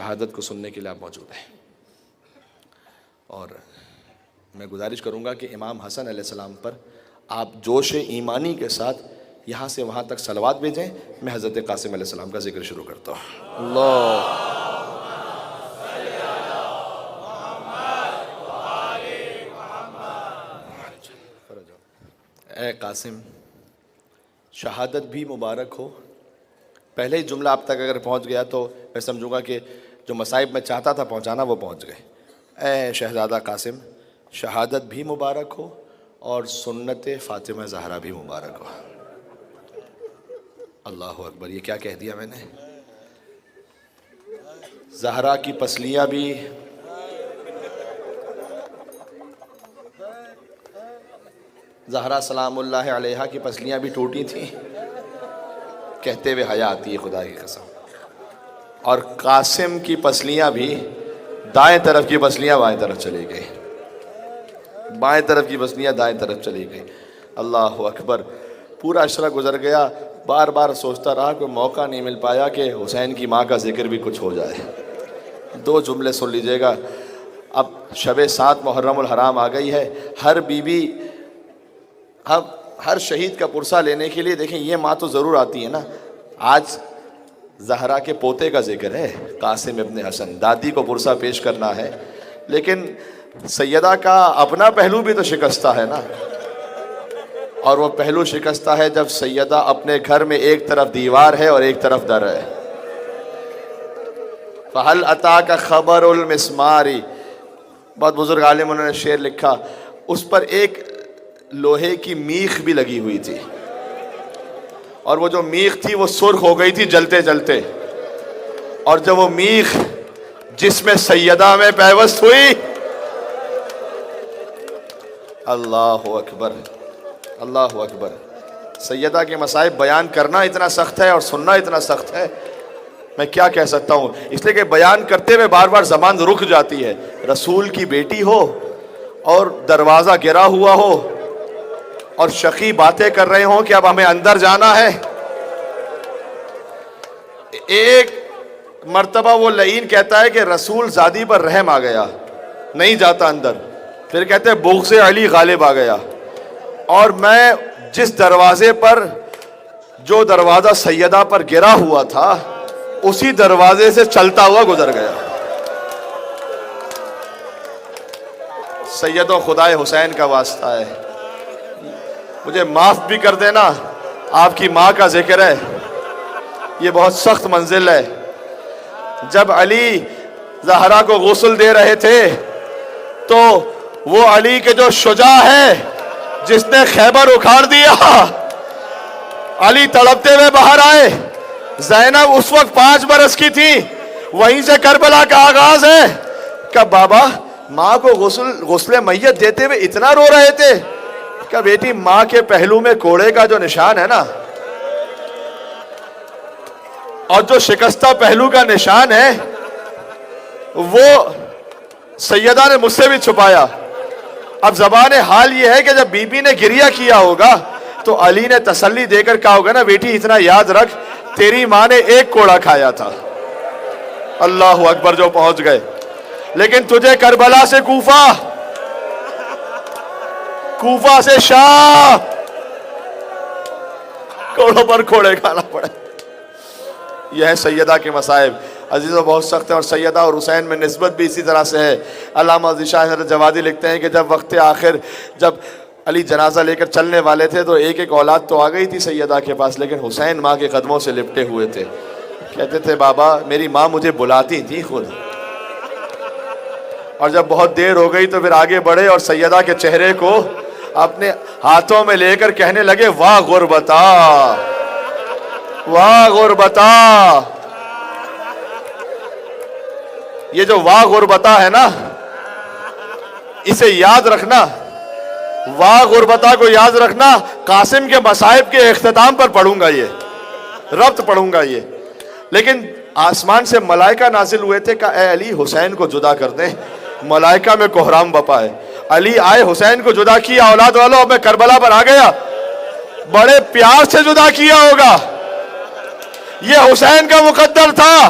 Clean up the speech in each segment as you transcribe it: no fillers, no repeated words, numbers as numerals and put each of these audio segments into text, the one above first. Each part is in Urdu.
شہادت کو سننے کے لیے آپ موجود ہیں. اور میں گزارش کروں گا کہ امام حسن علیہ السلام پر آپ جوش ایمانی کے ساتھ یہاں سے وہاں تک صلوات بھیجیں. میں حضرت قاسم علیہ السلام کا ذکر شروع کرتا ہوں. اللہ اے قاسم، شہادت بھی مبارک ہو. پہلے ہی جملہ آپ تک اگر پہنچ گیا تو میں سمجھوں گا کہ جو مصائب میں چاہتا تھا پہنچانا وہ پہنچ گئے. اے شہزادہ قاسم، شہادت بھی مبارک ہو اور سنت فاطمہ زہرا بھی مبارک ہو. اللہ اکبر، یہ کیا کہہ دیا میں نے. زہرا کی پسلیاں بھی زہرا سلام اللہ علیہا کی پسلیاں بھی ٹوٹی تھیں، کہتے ہوئے حیا آتی ہے خدا کی قسم. اور قاسم کی پسلیاں بھی، دائیں طرف کی پسلیاں بائیں طرف چلی گئی، بائیں طرف کی پسلیاں دائیں طرف چلی گئی. اللہ اکبر. پورا عشرہ گزر گیا، بار بار سوچتا رہا کہ موقع نہیں مل پایا کہ حسین کی ماں کا ذکر بھی کچھ ہو جائے. 2 جملے سن لیجئے گا. اب شب 7 محرم الحرام آ گئی ہے. ہر بیوی اب ہر شہید کا پرسہ لینے کے لیے، دیکھیں یہ ماں تو ضرور آتی ہے نا. آج زہرا کے پوتے کا ذکر ہے، قاسم ابن حسن. دادی کو پرسہ پیش کرنا ہے، لیکن سیدہ کا اپنا پہلو بھی تو شکستہ ہے نا. اور وہ پہلو شکستہ ہے جب سیدہ اپنے گھر میں ایک طرف دیوار ہے اور ایک طرف در ہے. فَهَلْ أَتَاكَ خَبَرُ الْمِسْمَارِ، بہت بزرگ عالم انہوں نے شعر لکھا. اس پر ایک لوہے کی میخ بھی لگی ہوئی تھی، اور وہ جو میخ تھی وہ سرخ ہو گئی تھی جلتے جلتے. اور جب وہ میخ جس میں سیدہ میں پیوست ہوئی، اللہ اکبر اللہ اکبر. سیدہ کے مصائب بیان کرنا اتنا سخت ہے اور سننا اتنا سخت ہے، میں کیا کہہ سکتا ہوں. اس لیے کہ بیان کرتے ہوئے بار بار زبان رک جاتی ہے. رسول کی بیٹی ہو اور دروازہ گرا ہوا ہو اور شقی باتیں کر رہے ہوں کہ اب ہمیں اندر جانا ہے. ایک مرتبہ وہ لعین کہتا ہے کہ رسول زادی پر رحم آ گیا، نہیں جاتا اندر. پھر کہتے ہیں بغض علی غالب آ گیا، اور میں جس دروازے پر، جو دروازہ سیدہ پر گرا ہوا تھا، اسی دروازے سے چلتا ہوا گزر گیا. سید و خدائے حسین کا واسطہ ہے. مجھے معاف بھی کر دینا، آپ کی ماں کا ذکر ہے، یہ بہت سخت منزل ہے. جب علی زہرا کو غسل دے رہے تھے تو وہ علی کے جو شجاع ہے جس نے خیبر اکھاڑ دیا، علی تڑپتے ہوئے باہر آئے. زینب اس وقت 5 برس کی تھی. وہیں سے کربلا کا آغاز ہے. کہ بابا ماں کو غسل میت دیتے ہوئے اتنا رو رہے تھے. کہ بیٹی ماں کے پہلو میں کوڑے کا جو نشان ہے نا، اور جو شکستہ پہلو کا نشان ہے، وہ سیدہ نے مجھ سے بھی چھپایا. اب زبان حال یہ ہے کہ جب بی بی نے گریہ کیا ہوگا تو علی نے تسلی دے کر کہا ہوگا نا، بیٹی اتنا یاد رکھ تیری ماں نے ایک کوڑا کھایا تھا. اللہ اکبر، جو پہنچ گئے. لیکن تجھے کربلا سے کوفہ، کوفہ سے شام، کوڑوں پر کوڑے کھانا پڑے. یہ ہے سیدہ کے مصائب. عزیزوں بہت سخت ہے. اور سیدہ اور حسین میں نسبت بھی اسی طرح سے ہے. علامہ ذیشان حضرت جوادی لکھتے ہیں کہ جب وقت آخر، جب علی جنازہ لے کر چلنے والے تھے تو ایک ایک اولاد تو آ گئی تھی سیدہ کے پاس، لیکن حسین ماں کے قدموں سے لپٹے ہوئے تھے. کہتے تھے بابا میری ماں مجھے بلاتی تھی خود. اور جب بہت دیر ہو گئی تو پھر آگے بڑھے اور سیدہ کے چہرے کو اپنے ہاتھوں میں لے کر کہنے لگے، واہ غربتا، واہ غربتا. یہ جو واہ غربتا ہے نا، اسے یاد رکھنا. واہ غربتا کو یاد رکھنا. قاسم کے مصائب کے اختتام پر پڑھوں گا، یہ ربط پڑھوں گا یہ. لیکن آسمان سے ملائکہ نازل ہوئے تھے کہ اے علی حسین کو جدا کر دیں. ملائکہ میں کوہرام بپا ہے. علی آئے، حسین کو جدا کیا. اولاد والوں اب میں کربلا پر آ گیا. بڑے پیار سے جدا کیا ہوگا. یہ حسین کا مقدر تھا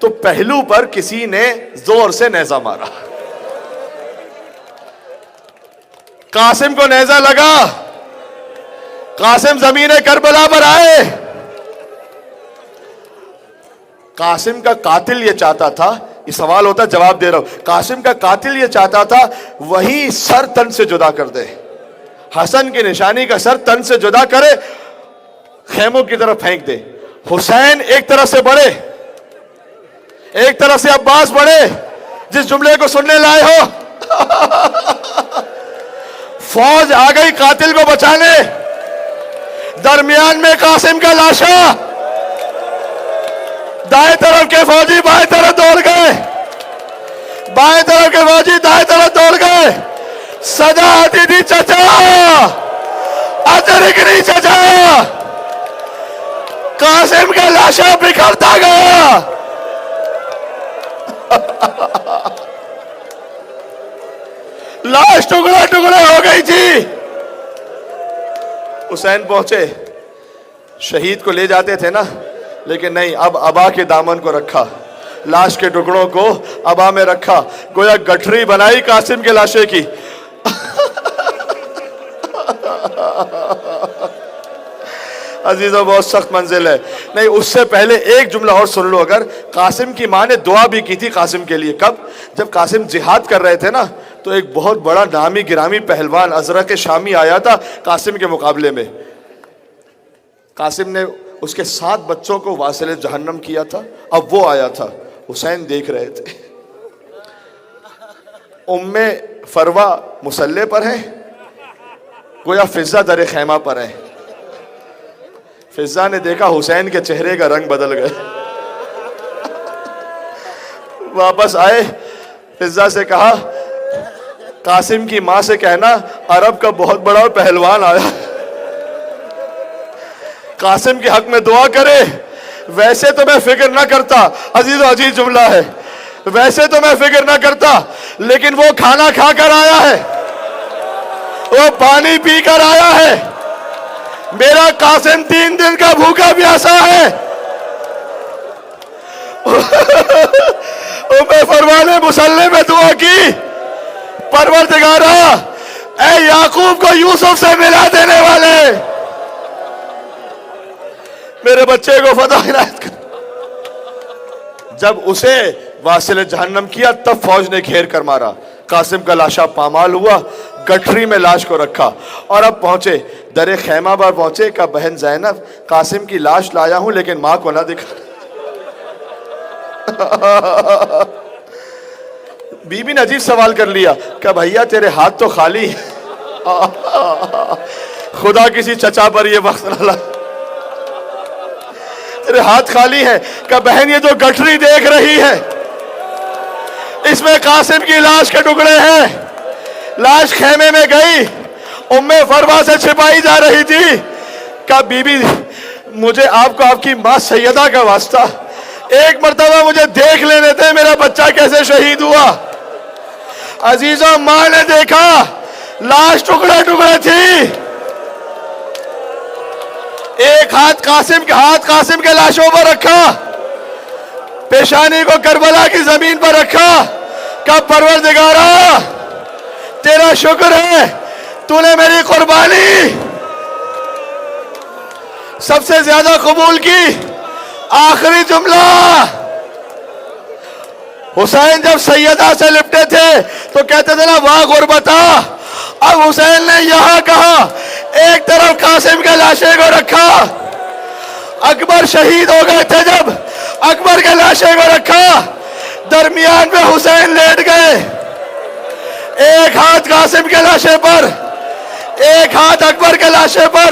تو پہلو پر کسی نے زور سے نیزہ مارا. قاسم کو نیزہ لگا, قاسم زمین کربلا پر آئے. قاسم کا قاتل یہ چاہتا تھا, یہ سوال ہوتا ہے جواب دے رہا ہوں, قاسم کا قاتل یہ چاہتا تھا وہی سر تن سے جدا کر دے, حسن کی نشانی کا سر تن سے جدا کرے, خیموں کی طرف پھینک دے. حسین ایک طرف سے بڑھے, ایک طرف سے عباس بڑھے, جس جملے کو سننے لائے ہو. فوج آ گئی قاتل کو بچانے, درمیان میں قاسم کا لاشا. دائیں طرف کے فوجی بائیں طرف دوڑ گئے, بائیں طرف کے فوجی دائیں طرف دوڑ گئے. صدا آتی تھی چچا, ادرک نہیں چچا. قاسم کا لاشا بکھرتا گیا. لاش ٹکڑے ٹکڑے ہو گئی تھی. حسین پہنچے, شہید کو لے جاتے تھے نا, لیکن نہیں, اب ابا کے دامن کو رکھا, لاش کے ٹکڑوں کو ابا میں رکھا, گویا گٹھری بنائی قاسم کے لاشے کی. عزیزوں بہت سخت منزل ہے. نہیں, اس سے پہلے ایک جملہ اور سن لو. اگر قاسم کی ماں نے دعا بھی کی تھی قاسم کے لیے. کب؟ جب قاسم جہاد کر رہے تھے نا, تو ایک بہت بڑا نامی گرامی پہلوان ازرق شامی آیا تھا قاسم کے مقابلے میں. قاسم نے اس کے 7 بچوں کو واصل جہنم کیا تھا. اب وہ آیا تھا, حسین دیکھ رہے تھے. ام فروا مصلے پر ہے, گویا فضہ در خیمہ پر ہے. فضہ نے دیکھا حسین کے چہرے کا رنگ بدل گئے. واپس آئے, فضہ سے کہا قاسم کی ماں سے کہنا عرب کا بہت بڑا پہلوان آیا, قاسم کے حق میں دعا کرے. ویسے تو میں فکر نہ کرتا, عزیز و عزیز جملہ ہے, ویسے تو میں فکر نہ کرتا, لیکن وہ کھانا کھا کر آیا ہے, وہ پانی پی کر آیا ہے. میرا قاسم 3 دن کا بھوکا پیاسا ہے. ام فروا نے مصلی میں دعا کی, پروردگارا اے یعقوب کو یوسف سے ملا دینے والے, میرے بچے کو فتح عنایت کر. جب اسے واصل جہنم کیا تب فوج نے گھیر کر مارا. قاسم کا لاشا پامال ہوا, گٹھری میں لاش کو رکھا, اور اب پہنچے در خیمہ پر پہنچے. کہ بہن زینب قاسم کی لاش لایا ہوں لیکن ماں کو نہ دکھا. بی بی نے عجیب سوال کر لیا کہ بھیا تیرے ہاتھ تو خالی ہیں, خدا کسی چچا پر یہ وقت نہ لا, تیرے ہاتھ خالی ہیں. کہ بہن یہ جو گٹھری دیکھ رہی ہے اس میں قاسم کی لاش کے ٹکڑے ہیں. لاش خیمے میں گئی, ام فروا سے چھپائی جا رہی تھی. کہ بی بی مجھے آپ کو آپ کی ماں سیدہ کا واسطہ, ایک مرتبہ مجھے دیکھ لینے تھے میرا بچہ کیسے شہید ہوا. عزیزوں ماں نے دیکھا لاش ٹکڑے ٹکڑے تھی. ایک ہاتھ قاسم کے لاشوں پر رکھا, پیشانی کو کربلا کی زمین پر رکھا. کہ پروردگارا تیرا شکر ہے, تو نے میری قربانی سب سے زیادہ قبول کی. آخری جملہ, حسین جب سیدہ سے لپٹے تھے تو کہتے تھے نا واہ غربتا. اب حسین نے یہاں کہا, ایک طرف قاسم کے لاشے کو رکھا, اکبر شہید ہو گئے تھے جب اکبر کے لاشے کو رکھا, درمیان میں حسین لیٹ گئے. ایک ہاتھ قاسم کے لاشے پر, ایک ہاتھ اکبر کے لاشے پر.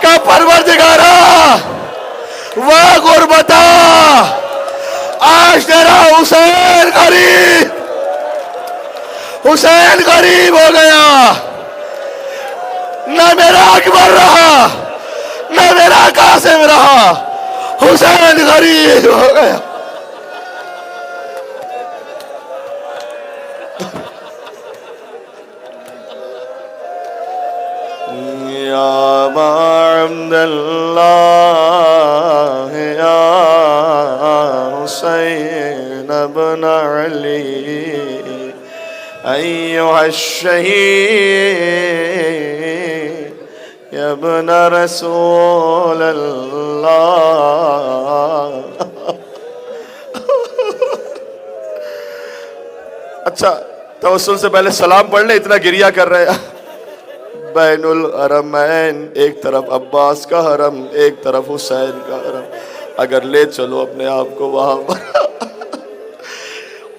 کہ پروردگارا واہ غربتا, آج تیرا حسین غریب ہو گیا. نہ میرا اکبر رہا نہ میرا قاسم رہا, حسین غریب ہو گیا. یا عبداللہ یا حسین علی ایھا الشہید یا ابن رسول اللہ. اچھا توسل سے پہلے سلام پڑھ لیں، اتنا گریہ کر رہے ہیں. بین الحرمین، ایک طرف عباس کا حرم، ایک طرف حسین کا حرم. اگر لے چلو اپنے آپ کو وہاں پر،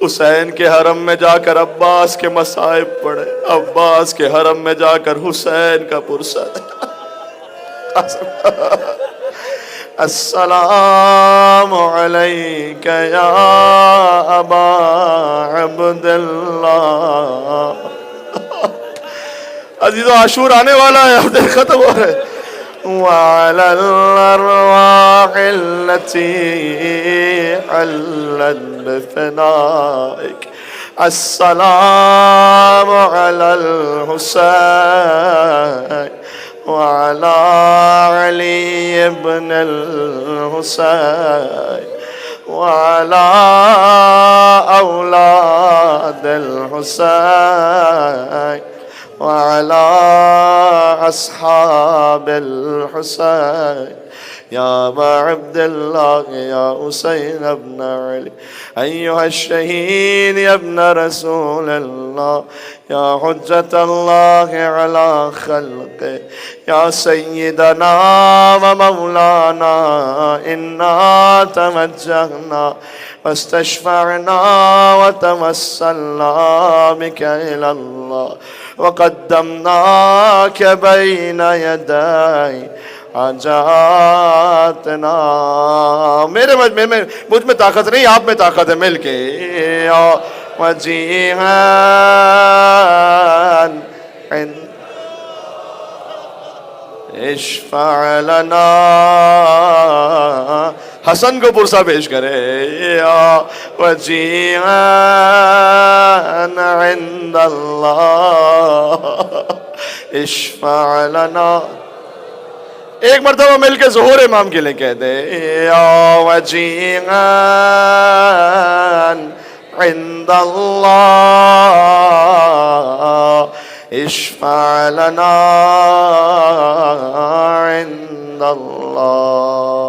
حسین کے حرم میں جا کر عباس کے مصائب پڑھے، عباس کے حرم میں جا کر حسین کا پرسہ. السلام علیک یا ابا عبداللہ. عزیزو عاشور آنے والا ہے، اب دن ختم ہو رہے. وعلی الارواح التي حلت بفنائک السلام علی الحسین وعلى علي بن الحسين وعلى أولاد الحسين وعلى أصحاب الحسين يا أبا عبد الله يا حسين بن علي أيها الشهيد يا ابن رسول الله يا حجة الله على خلقه يا سيدنا ومولانا إنا توجهنا واستشفعنا وتوسلنا بك إلى الله وقدمناك بين يدي حاجاتنا. مجھ میں طاقت نہیں، آپ میں طاقت ہے. مل کے وجیہان اشفع لنا، حسن کو پرسہ پیش کرے. وجیہان عند اللہ اشفع لنا. ایک مرتبہ مل کے ظہور امام کے لئے کہہ دے. وجیہان عند اللہ اشفع لنا عند اللہ.